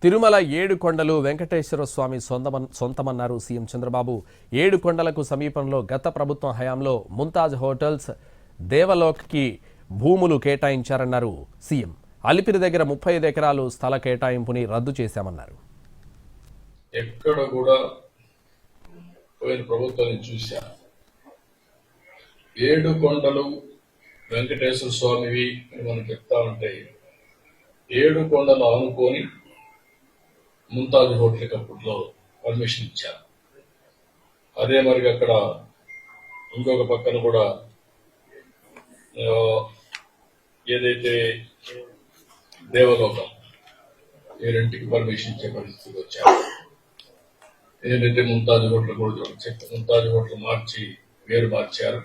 తిరుమల ఏడు కొండలు వెంకటేశ్వర స్వామి సొంతమన్నారు సీఎం చంద్రబాబు. ఏడు కొండలకు సమీపంలో గత ప్రభుత్వం హయాంలో ముంతాజ్ హోటల్స్, దేవలోక్కి భూములు కేటాయించారన్నారు సీఎం. అలిపిరి దగ్గర 35 ఎకరాలు స్థల కేటాయింపుని రద్దు చేశామన్నారు. ఎక్కడ కూడా పోయిన ప్రభుత్వాన్ని చూశా. ఏడు కొండలు వెంకటేశ్వర స్వామివి అని మనం చెప్తా ఉంటే, ఏడు కొండలు ఆనుకొని ముంతాజ్ హోటల్కి అప్పట్లో పర్మిషన్ ఇచ్చారు. అదే మరి అక్కడ ఇంకొక పక్కన కూడా ఏదైతే దేవలోకం ఈ రెంటికి పర్మిషన్ ఇచ్చే పరిస్థితికి వచ్చారు. ఏదైతే ముంతాజ్ హోటల్ కూడా ముంతాజ్ హోటల్ మార్చి వేరు మార్చారు.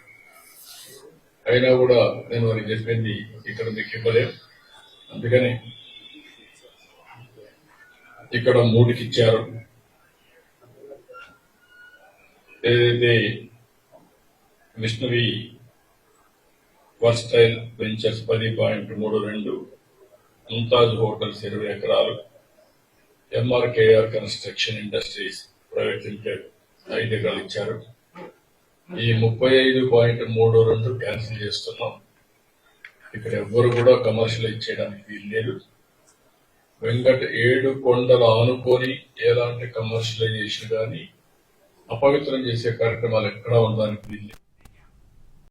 అయినా కూడా నేను వారికి చెప్పింది ఇక్కడ మీకు ఇవ్వలేము, అందుకని ఇక్కడ 3కి ఇచ్చారు. ఏదైతే విష్ణువి వర్స్టైల్ వెంచర్స్ 10.32, ముంతాజ్ హోటల్స్ 20 ఎకరాలు, MRKR construction industries private limited 5 ఎకరాలు ఇచ్చారు. ఈ 35.32 క్యాన్సిల్ చేస్తున్నాం. ఇక్కడ ఎవ్వరు కూడా కమర్షియలైజ్ చేయడానికి వీలు లేదు. ఏడు కొండలు ఆనుకొని ఎలాంటి కమర్షియలైజేషన్ కానీ అపవిత్రం చేసే కార్యక్రమాలు ఎక్కడా ఉండడానికి వీలు లేదు.